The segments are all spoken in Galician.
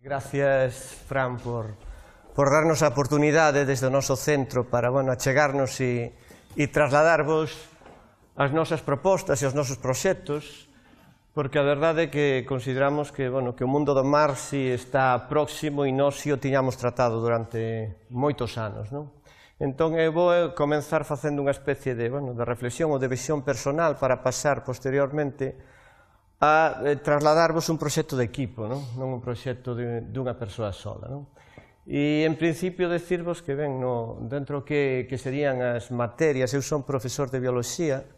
Gracias, Fran, por darnos a oportunidade desde o noso centro para achegarnos e trasladarvos as nosas propostas e os nosos proxectos, porque a verdade é que consideramos que o mundo do mar si está próximo e nós si o tiñamos tratado durante moitos anos. Entón, eu vou comenzar facendo unha especie de reflexión ou de visión personal para pasar posteriormente a trasladarvos un proxecto de equipo, non un proxecto dunha persoa sola. E, en principio, decirvos que, dentro que serían as materias, eu son profesor de bioloxía,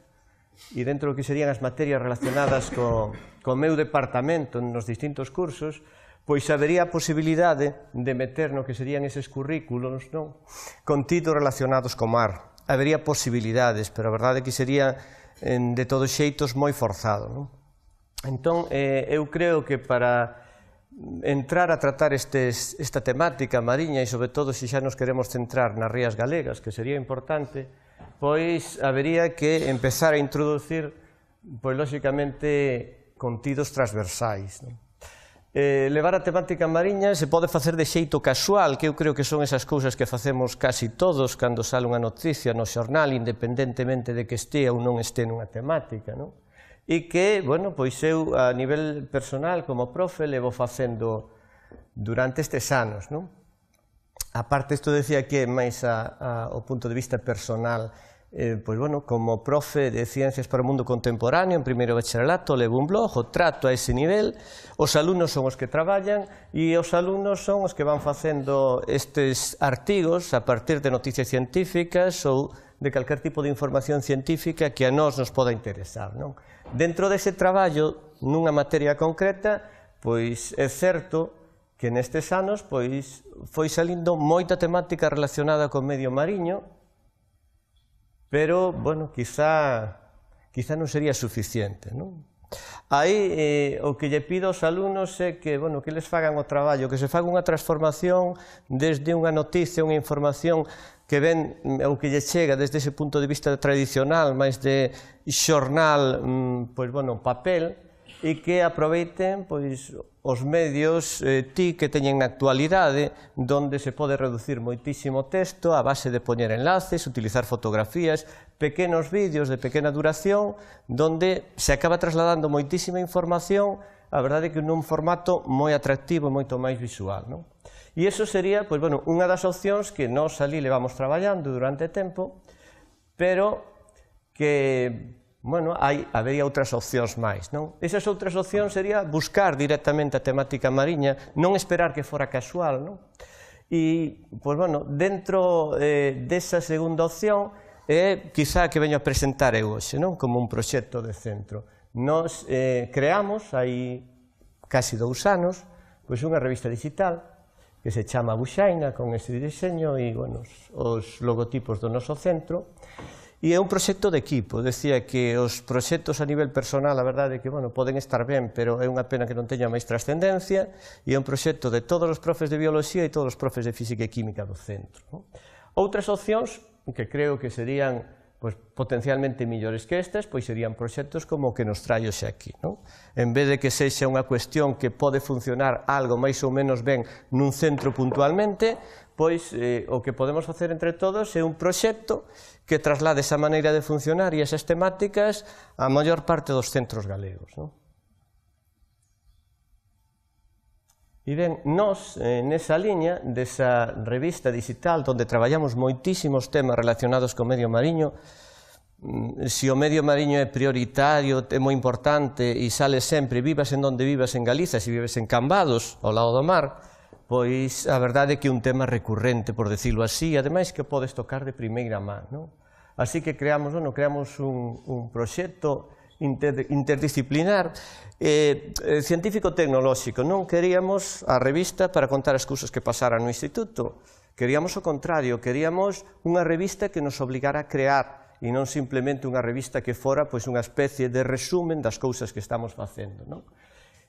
e dentro do que serían as materias relacionadas co meu departamento nos distintos cursos, pois habería a posibilidade de meter no que serían eses currículos contidos relacionados co mar. Habería posibilidades, pero a verdade é que sería de todos xeitos moi forzado. Entón, eu creo que para entrar a tratar esta temática mariña e, sobre todo, se xa nos queremos centrar nas rías galegas, que sería importante, pois habería que empezar a introducir, lóxicamente, contidos transversais. Levar a temática mariña se pode facer de xeito casual, que eu creo que son esas cousas que facemos casi todos cando sale unha noticia no xornal, independentemente de que estea ou non este nunha temática, e que, pois eu, a nivel personal, como profe, levo facendo durante estes anos. A parte, isto decía que é máis ao punto de vista personal, pois, como profe de Ciencias para o Mundo Contemporáneo, en primeiro bacharelato, levo un blog, o trato a ese nivel, os alumnos son os que traballan e os alumnos son os que van facendo estes artigos a partir de noticias científicas ou de calquer tipo de información científica que a nós nos poda interesar. Dentro dese traballo, nunha materia concreta, pois é certo que nestes anos foi salindo moita temática relacionada co medio mariño, pero, quizá non sería suficiente. Aí, o que lle pido aos alumnos é que les fagan o traballo, que se faga unha transformación desde unha noticia, unha información que ven o que lle chega desde ese punto de vista tradicional, máis de xornal, papel, e que aproveiten os medios TIC que teñen na actualidade, donde se pode reducir moitísimo texto a base de poñer enlaces, utilizar fotografías, pequenos vídeos de pequena duración, donde se acaba trasladando moitísima información, a verdade é que nun formato moi atractivo e moito máis visual. E iso sería unha das opcións que nós ali levamos traballando durante tempo, pero que habería outras opcións máis. Esas outras opcións sería buscar directamente a temática mariña, non esperar que fora casual. E, dentro desa segunda opción é quizá que veño a presentar eu hoxe, como un proxecto de centro. Nos creamos, hai casi 2 anos, unha revista digital que se chama Buxaina, con este diseño e os logotipos do noso centro. E é un proxecto de equipo, decía que os proxectos a nivel personal, a verdade é que poden estar ben, pero é unha pena que non teña máis trascendencia, e é un proxecto de todos os profes de bioloxía e todos os profes de física e química do centro. Outras opcións que creo que serían potencialmente millores que estas, serían proxectos como o que nos traio xe aquí. En vez de que sexa unha cuestión que pode funcionar algo máis ou menos ben nun centro puntualmente, o que podemos facer entre todos é un proxecto que traslade esa maneira de funcionar e esas temáticas á maior parte dos centros galegos. E ben, nós, nesa liña desa revista digital, onde traballamos moitísimos temas relacionados co medio mariño, se o medio mariño é prioritario, é moi importante e sale sempre, vivas en donde vivas en Galiza, se vives en Cambados, ao lado do mar, pois a verdade é que é un tema recurrente, por decirlo así, e ademais que podes tocar de primeira man. Así que creamos un proxecto interdisciplinar científico-tecnolóxico. Non queríamos a revista para contar as cousas que pasaran no instituto, queríamos o contrario, queríamos unha revista que nos obligara a crear e non simplemente unha revista que fora unha especie de resumen das cousas que estamos facendo.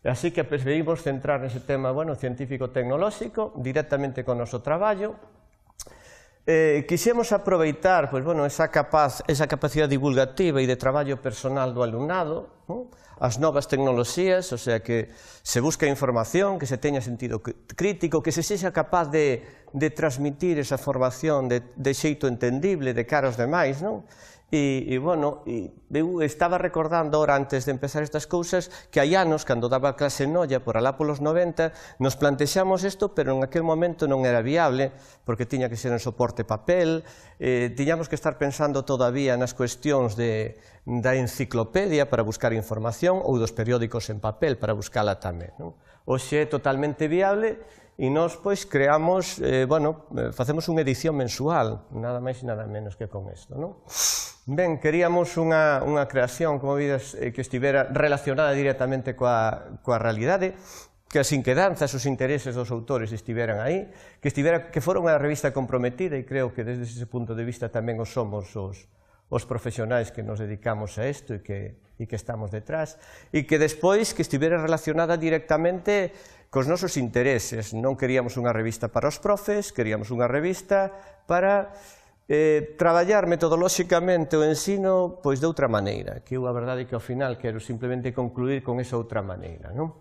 Así que preferimos centrar nese tema científico-tecnolóxico directamente con o noso traballo. Quixemos aproveitar esa capacidade divulgativa e de traballo personal do alumnado, as novas tecnoloxías, o sea, que se busca información, que se teña sentido crítico, que se sexa capaz de transmitir esa formación de xeito entendible de cara aos demais, non? Eu estaba recordando ahora, antes de empezar estas cousas, que hai anos, cando daba clase en Noia, por alá polos 90, nos plantexamos isto, pero en aquel momento non era viable, porque tiña que ser en soporte papel, tiñamos que estar pensando todavía nas cuestións da enciclopedia para buscar información, ou dos periódicos en papel para buscala tamén. Hoxe é totalmente viable, e nós, pois, creamos, facemos unha edición mensual, nada máis e nada menos que con isto, non? Ben, queríamos unha creación, como vides, que estivera relacionada directamente coa realidade, que as inquedanzas, os intereses dos autores estiveran aí, que fora unha revista comprometida, e creo que desde ese punto de vista tamén os somos os profesionais que nos dedicamos a isto e que estamos detrás, e que despois que estivera relacionada directamente cos nosos intereses. Non queríamos unha revista para os profes, queríamos unha revista para traballar metodolóxicamente o ensino pois de outra maneira, que eu a verdade é que ao final quero simplemente concluir con esa outra maneira, non?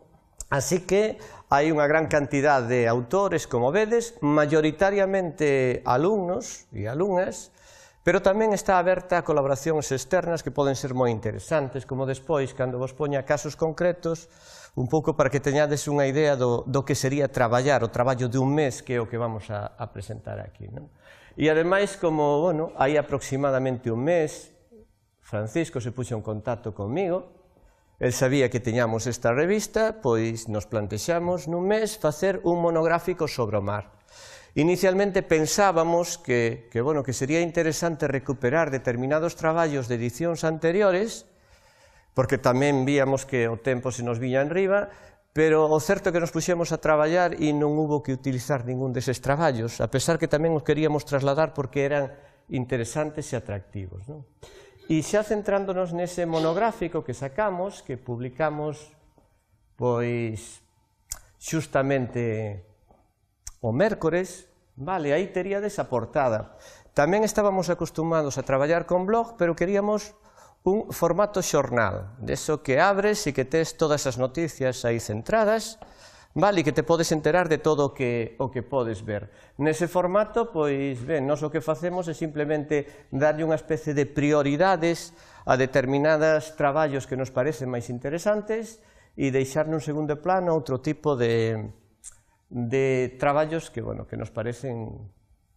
Así que hai unha gran cantidad de autores, como vedes, maioritariamente alumnos e alumnas, pero tamén está aberta a colaboracións externas que poden ser moi interesantes, como despois, cando vos poña casos concretos, un pouco para que teñades unha idea do que sería traballar, o traballo de un mes, que é o que vamos a presentar aquí, non? E ademais, como, hai aproximadamente un mes, Francisco se puxo en contacto comigo, el sabía que teñamos esta revista, pois nos plantexamos nun mes facer un monográfico sobre o mar. Inicialmente pensábamos que sería interesante recuperar determinados traballos de edicións anteriores, porque tamén víamos que o tempo se nos viña enriba, pero o certo é que nos puxemos a traballar e non hubo que utilizar ningún deses traballos, a pesar que tamén os queríamos trasladar porque eran interesantes e atractivos, non? E xa centrándonos nese monográfico que sacamos, que publicamos pois xustamente o mércores, aí teríades a portada. Tamén estábamos acostumados a traballar con blog, pero queríamos un formato xornal, deso que abres e que tes todas as noticias aí centradas, e que te podes enterar de todo o que podes ver. Nese formato, pois, ben, nós o que facemos é simplemente darlle unha especie de prioridades a determinados traballos que nos parecen máis interesantes e deixar nun segundo plano outro tipo de traballos que nos parecen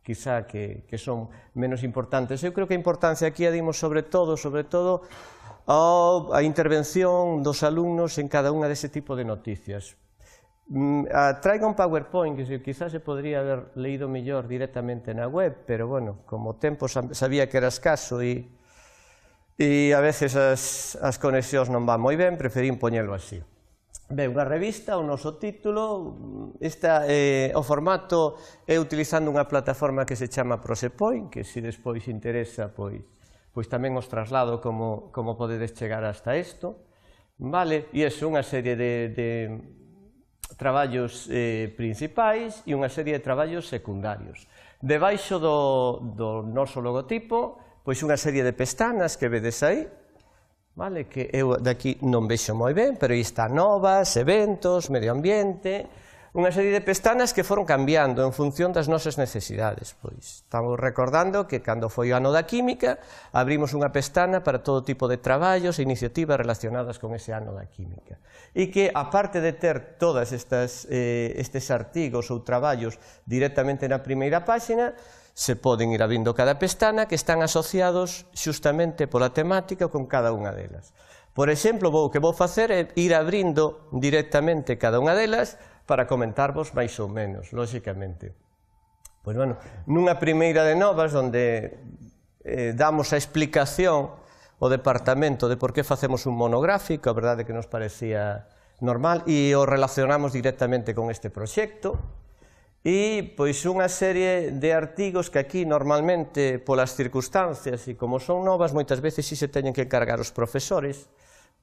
quizá que son menos importantes. Eu creo que a importancia aquí a dimos sobre todo a intervención dos alumnos en cada unha dese tipo de noticias. Traigo un PowerPoint que quizás se podría haber leído mellor directamente na web, pero como o tempo sabía que era escaso e a veces as conexións non van moi ben, preferín poñelo así. Ben, unha revista, o noso título, o formato é utilizando unha plataforma que se chama Prosepoint, que se despois interesa, pois tamén os traslado como podedes chegar hasta isto, e é unha serie de traballos principais e unha serie de traballos secundarios. Debaixo do noso logotipo, pois unha serie de pestanas que vedes aí, que eu daqui non vexo moi ben, pero aí está novas, eventos, medio ambiente, unha serie de pestanas que foron cambiando en función das nosas necesidades. Pois estamos recordando que cando foi o ano da química, abrimos unha pestana para todo tipo de traballos e iniciativas relacionadas con ese ano da química. E que, aparte de ter todos estes artigos ou traballos directamente na primeira páxina, se poden ir abrindo cada pestana que están asociados xustamente pola temática con cada unha delas. Por exemplo, o que vou facer é ir abrindo directamente cada unha delas para comentarvos máis ou menos, lóxicamente. Pois, nunha primeira de novas, onde damos a explicación ao departamento de por que facemos un monográfico, a verdade que nos parecía normal, e o relacionamos directamente con este proxecto, e pois unha serie de artigos que aquí normalmente polas circunstancias e como son novas moitas veces si se teñen que encargar os profesores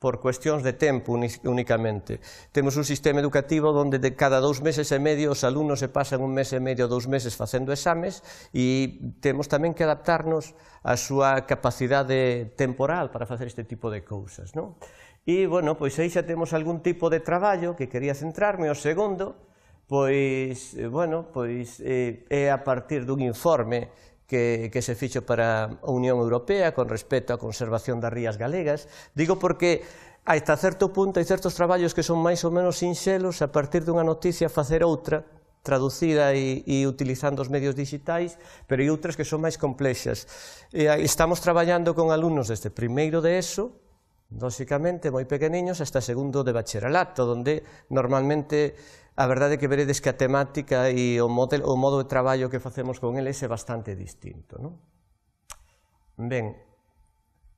por cuestións de tempo únicamente. Temos un sistema educativo onde de cada 2 meses e medio os alumnos se pasan 1 mes e medio, 2 meses facendo exames e temos tamén que adaptarnos á súa capacidade temporal para facer este tipo de cousas, non? E, bueno, pois aí xa temos algún tipo de traballo que quería centrarme. O segundo, pois, bueno, pois é a partir dun informe que se fixo para a Unión Europea con respecto á conservación das rías galegas. Digo porque hasta certo punto hai certos traballos que son máis ou menos sinxelos, a partir dunha noticia facer outra, traducida e utilizando os medios digitais, pero hai outras que son máis complexas. Estamos traballando con alumnos desde primeiro de ESO, lóxicamente moi pequeniños, hasta segundo de bacharelato, onde normalmente a verdade é que veredes que a temática e o modo de traballo que facemos con eles é bastante distinto, non? Ben,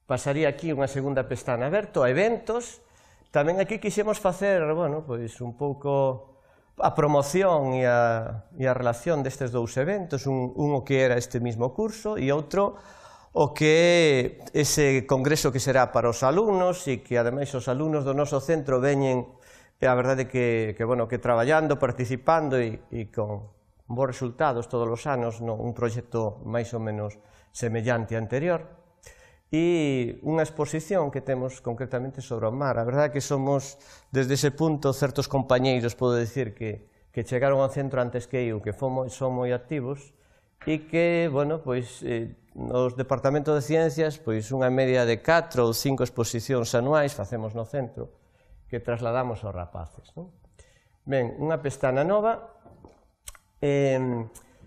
pasaría aquí unha segunda pestana aberto a eventos. Tamén aquí quixemos facer, bueno, pois un pouco a promoción e a relación destes dous eventos, un o que era este mismo curso e outro o que é ese congreso que será para os alumnos e que ademais os alumnos do noso centro veñen, a verdade que traballando, participando e con bons resultados todos os anos, un proxecto máis ou menos semellante anterior, e unha exposición que temos concretamente sobre o mar. A verdade que somos, desde ese punto, certos compañeiros, podo dicir, que chegaron ao centro antes que eu, que son moi activos, e que, bueno, pois, nos departamentos de ciencias, pois, unha media de 4 ou 5 exposicións anuais facemos no centro, que trasladamos aos rapaces, non? Ben, unha pestana nova.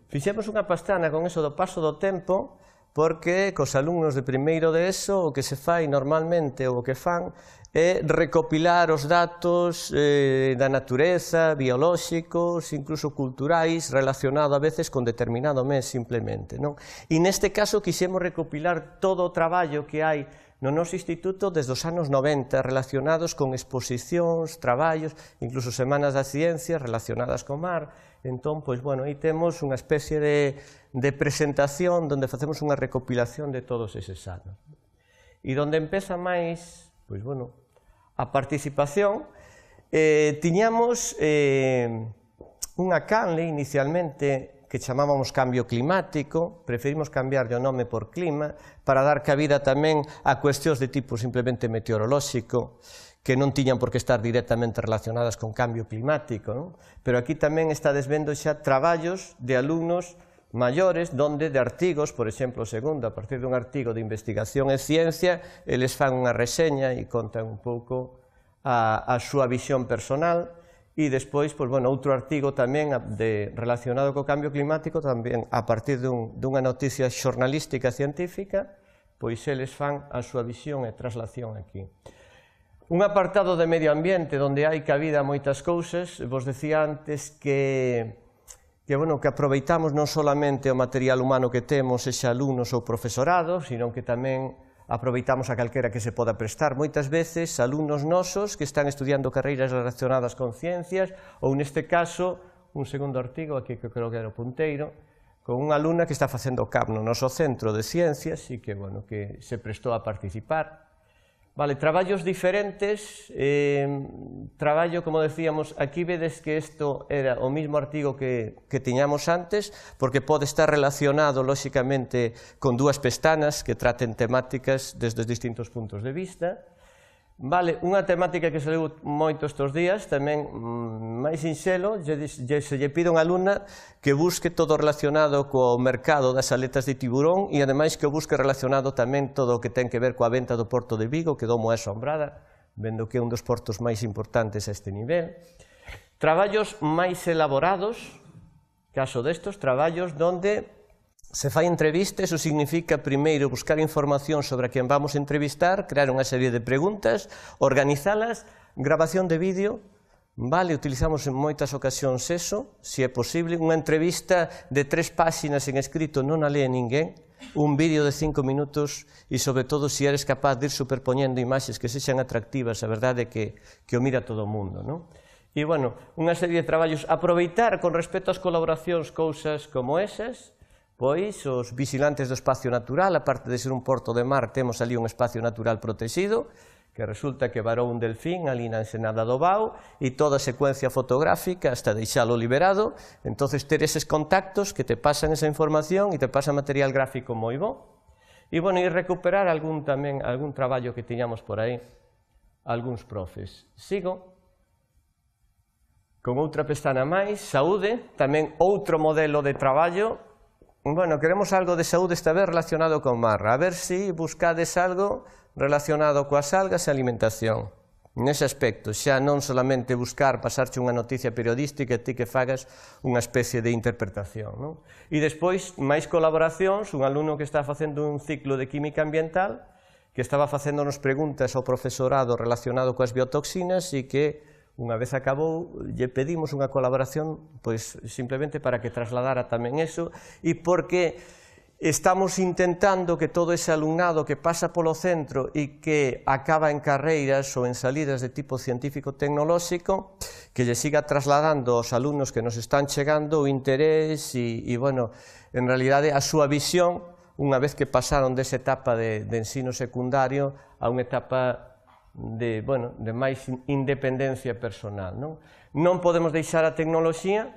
Fixemos unha pestana con eso do paso do tempo, porque cos alumnos de primeiro de ESO o que se fai normalmente, ou o que fan, é recopilar os datos da natureza, biolóxicos, incluso culturais, relacionado a veces con determinado mes simplemente, non? E neste caso quixemos recopilar todo o traballo que hai no noso instituto desde os anos 90 relacionados con exposicións, traballos, incluso semanas da ciencia relacionadas co mar. Entón, pois, bueno, aí temos unha especie de presentación onde facemos unha recopilación de todos eses anos. E onde empeza máis, pois, bueno, a participación, tiñamos unha canle inicialmente que chamábamos cambio climático, preferimos cambiar o nome por clima, para dar cabida tamén a cuestións de tipo simplemente meteorolóxico, que non tiñan por que estar directamente relacionadas con cambio climático, non? Pero aquí tamén estades vendo xa traballos de alumnos maiores, donde de artigos, por exemplo, segundo, a partir dun artigo de investigación e ciencia, eles fan unha reseña e contan un pouco a súa visión personal. E despois, pois, bueno, outro artigo tamén relacionado co cambio climático, tamén a partir dunha noticia xornalística científica, pois eles fan a súa visión e traslación aquí. Un apartado de medio ambiente onde hai cabida moitas cousas. Vos decía antes que aproveitamos non solamente o material humano que temos, sexa alumnos ou profesorado, sino que tamén aproveitamos a calquera que se poda prestar. Moitas veces, alumnos nosos que están estudiando carreiras relacionadas con ciencias, ou neste caso, un segundo artigo, aquí que creo que era o punteiro, con unha alumna que está facendo o CAP no noso centro de ciencias e que, bueno, que se prestou a participar. Vale, traballos diferentes, traballo, como decíamos, aquí vedes que isto era o mismo artigo que tiñamos antes, porque pode estar relacionado, lóxicamente, con dúas pestanas que traten temáticas desde os distintos puntos de vista. Vale, unha temática que saliu moito estes días, tamén máis sinxelo, se lle pide a unha alumna que busque todo relacionado co mercado das aletas de tiburón e, ademais, que o busque relacionado tamén todo o que ten que ver coa venta do Porto de Vigo, quedou moi asombrada, vendo que é un dos portos máis importantes a este nivel. Traballos máis elaborados, caso destos, traballos donde se fai entrevista. Iso significa, primeiro, buscar información sobre a quen vamos entrevistar, crear unha serie de preguntas, organizalas, grabación de vídeo, vale, utilizamos en moitas ocasións eso, se é posible, unha entrevista de 3 páxinas en escrito non a lee ninguén, un vídeo de 5 minutos e, sobre todo, se eres capaz de ir superpoñendo imaxes que sexan atractivas, a verdade é que o mira todo o mundo, non? E, bueno, unha serie de traballos, aproveitar con respecto ás colaboracións cousas como esas. Pois, os vigilantes do espacio natural, aparte de ser un porto de mar, temos ali un espacio natural protegido, que resulta que varou un delfín ali na ensenada do Bao e toda a secuencia fotográfica hasta deixalo liberado, entonces ter eses contactos que te pasan esa información e te pasan material gráfico moi bo. E, bueno, e recuperar algún traballo que tiñamos por aí, algúns profes. Sigo con outra pestana máis, saúde, tamén outro modelo de traballo. Bueno, queremos algo de saúde esta vez relacionado con Marra, a ver se buscades algo relacionado coas algas e alimentación. Nese aspecto, xa non solamente buscar pasarche unha noticia periodística e ti que fagas unha especie de interpretación, non? E despois, máis colaboracións, un alumno que está facendo un ciclo de química ambiental, que estaba facéndonos preguntas ao profesorado relacionado coas biotoxinas e que, unha vez acabou, lle pedimos unha colaboración, pois, simplemente para que trasladara tamén eso, e porque estamos intentando que todo ese alumnado que pasa polo centro e que acaba en carreiras ou en salidas de tipo científico-tecnolóxico, que lle siga trasladando aos alumnos que nos están chegando o interés e, bueno, en realidade a súa visión, unha vez que pasaron desa etapa de ensino secundario a unha etapa de máis independencia personal. Non podemos deixar a tecnoloxía,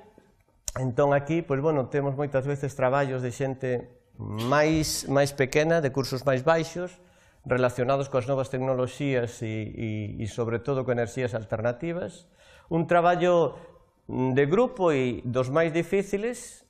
entón aquí, pois, bueno, temos moitas veces traballos de xente máis pequena, de cursos máis baixos, relacionados coas novas tecnoloxías e sobre todo con enerxías alternativas. Un traballo de grupo e dos máis difíciles,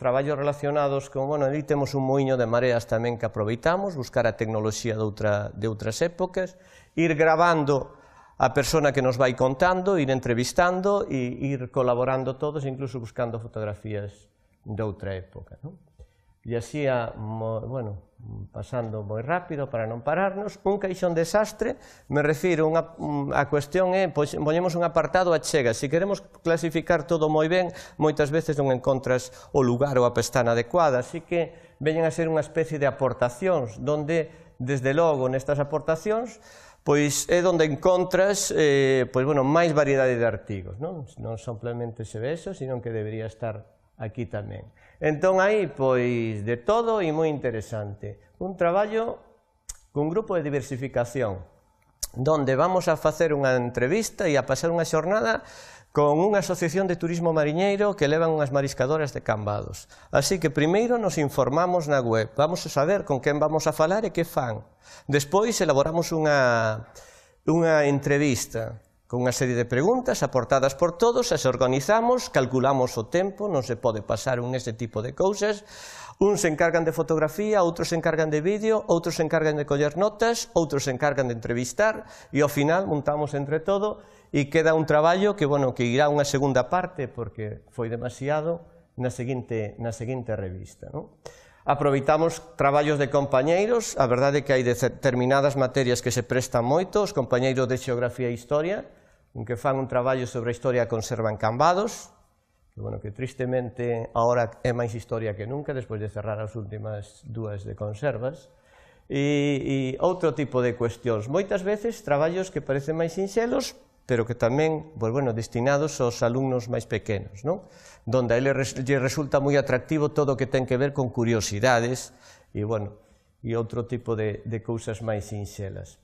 traballos relacionados con, bueno, ali temos un moinho de mareas tamén que aproveitamos, buscar a tecnoloxía de outras épocas, ir gravando a persona que nos vai contando, ir entrevistando e ir colaborando todos, incluso buscando fotografías de outra época, non? E así, bueno, pasando moi rápido para non pararnos, un caixón desastre, me refiro, a cuestión é, poñemos un apartado a chega, se queremos clasificar todo moi ben, moitas veces non encontras o lugar ou a pestana adecuada, así que veñen a ser unha especie de aportacións, donde, desde logo, nestas aportacións, pois é onde encontras, pois, bueno, máis variedade de artigos, non simplemente se ve eso, sino que debería estar aquí tamén. Entón, aí, pois, de todo e moi interesante. Un traballo cun grupo de diversificación, donde vamos a facer unha entrevista e a pasar unha xornada con unha asociación de turismo mariñeiro que levan unhas mariscadoras de Cambados. Así que primeiro nos informamos na web, vamos a saber con quen vamos a falar e que fan. Despois elaboramos unha entrevista con unha serie de preguntas aportadas por todos, as organizamos, calculamos o tempo, non se pode pasar ese tipo de cousas, uns se encargan de fotografía, outros se encargan de vídeo, outros se encargan de coller notas, outros se encargan de entrevistar, e ao final montamos entre todo e queda un traballo que, bueno, que irá unha segunda parte, porque foi demasiado, na seguinte revista, non? Aproveitamos traballos de compañeiros, a verdade é que hai determinadas materias que se prestan moito, os compañeiros de Xeografía e Historia, que fan un traballo sobre a historia da conserva en Cambados, que tristemente agora é máis historia que nunca, despois de cerrar as últimas dúas de conservas, e outro tipo de cuestións. Moitas veces traballos que parecen máis sinxelos, pero que tamén, destinados aos alumnos máis pequenos, donde a eles lle resulta moi atractivo todo o que ten que ver con curiosidades e outro tipo de cousas máis sinxelas.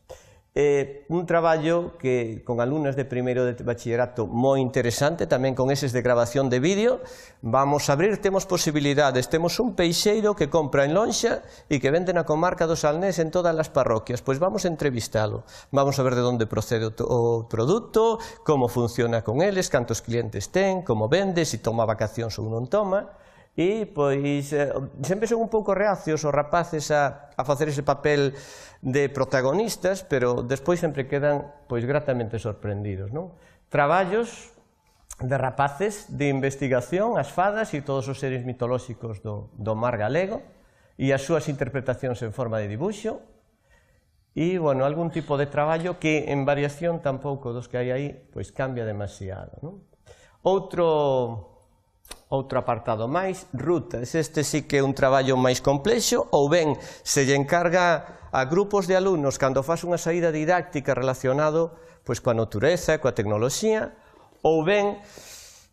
Un traballo que con alumnas de primeiro de bachillerato moi interesante, tamén con eses de grabación de vídeo. Vamos a abrir, temos posibilidades, temos un peixeiro que compra en lonxa e que vende na comarca do Salnés en todas as parroquias, pois vamos a entrevistalo, vamos a ver de onde procede o produto, como funciona con eles, cantos clientes ten, como vende, se toma vacacións ou non toma. E, pois, sempre son un pouco reacios os rapaces a facer ese papel de protagonistas, pero despois sempre quedan, pois, gratamente sorprendidos, non? Traballos de rapaces de investigación, as fadas e todos os seres mitolóxicos do mar galego e as súas interpretacións en forma de dibuixo e, algún tipo de traballo que, en variación tampouco dos que hai aí, pois, cambia demasiado, non? Outro apartado máis, rutas. Este sí que é un traballo máis complexo, ou ben se lle encarga a grupos de alumnos cando faz unha saída didáctica relacionado coa natureza, coa tecnoloxía, ou ben,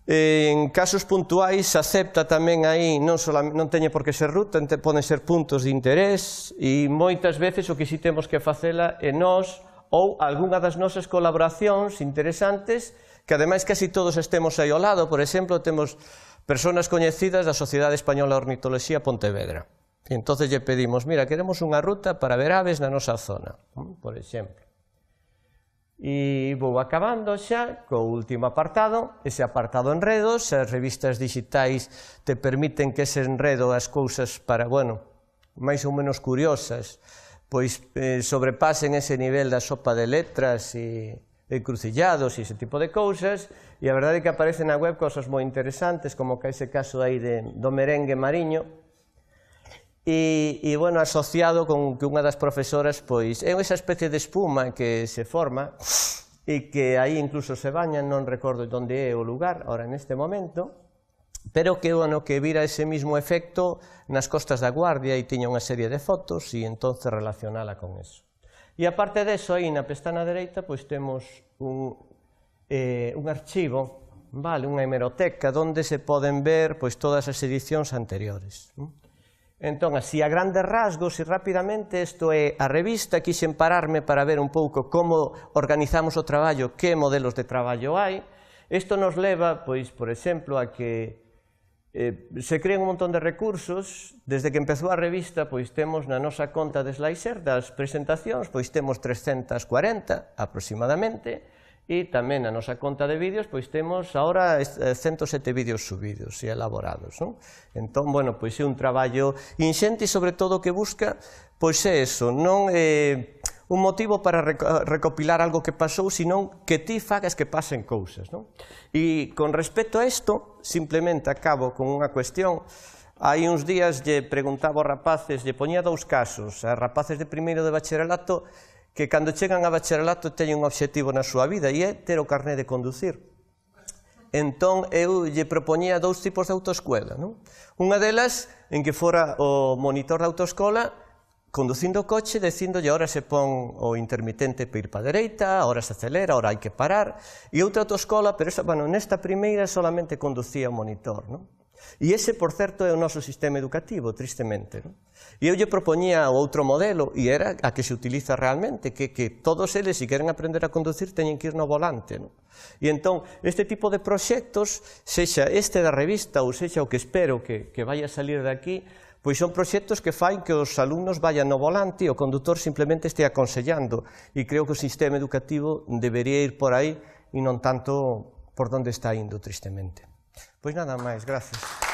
en casos puntuais, se acepta tamén aí, non teñe por que ser ruta, poden ser puntos de interés, e moitas veces o que si temos que facela é nós, ou algunha das nosas colaboracións interesantes, que ademais casi todos estemos aí ao lado. Por exemplo, temos personas coñecidas da Sociedade Española de Ornitoloxía Pontevedra. E entón lle pedimos, mira, queremos unha ruta para ver aves na nosa zona, por exemplo. E vou acabando xa co último apartado, ese apartado enredos. As revistas digitais te permiten que ese enredo, as cousas para, bueno, máis ou menos curiosas, pois sobrepasen ese nivel da sopa de letras e crucillados e ese tipo de cousas, e a verdade é que aparecen na web cousas moi interesantes, como que ese caso aí do merengue mariño, e, bueno, asociado con que unha das profesoras, pois, é esa especie de espuma que se forma e que aí incluso se bañan, non recordo onde é o lugar, ahora neste momento, pero que, bueno, que vira ese mismo efecto nas costas da Guardia e tiña unha serie de fotos e entonces relacionala con eso. E aparte deso, aí na pestana dereita, pois temos un archivo, vale, unha hemeroteca, onde se poden ver pois todas as edicións anteriores. Entón, así a grandes rasgos e rapidamente, isto é a revista. Quixen pararme para ver un pouco como organizamos o traballo, que modelos de traballo hai. Isto nos leva, pois, por exemplo, a que se creen un montón de recursos. Desde que empezou a revista, pois temos na nosa conta de Slicer das presentacións, pois temos 340 aproximadamente, e tamén na nosa conta de vídeos, pois temos agora 107 vídeos subidos e elaborados, non? Entón, bueno, pois é un traballo inxente e sobre todo que busca, pois é eso, non un motivo para recopilar algo que pasou, senón que ti fagas que pasen cousas, non? E con respecto a isto, simplemente acabo con unha cuestión. Hai uns días lle preguntaba aos rapaces, lle poñía dous casos, a rapaces de primeiro de bacharelato, que cando chegan a bacharelato teñen un obxectivo na súa vida e é ter o carné de conducir. Entón, eu lle propoñía dous tipos de autoescuela, non? Unha delas, en que fora o monitor da autoescola, conducindo o coche, dicíndolle ahora se pon o intermitente para ir para a dereita, ahora se acelera, ahora hai que parar. E outra autoescola, pero esa, bueno, nesta primeira solamente conducía o monitor, non? E ese, por certo, é o noso sistema educativo, tristemente, non? E eu lle propoñía o outro modelo, e era a que se utiliza realmente, que todos eles, se queren aprender a conducir, teñen que ir no volante, non? E entón, este tipo de proxectos, sexa este da revista ou sexa o que espero que vaya a salir de aquí, pois son proxectos que fan que os alumnos vayan no volante e o condutor simplemente este aconsellando. E creo que o sistema educativo debería ir por aí e non tanto por onde está indo, tristemente. Pois nada máis, gracias.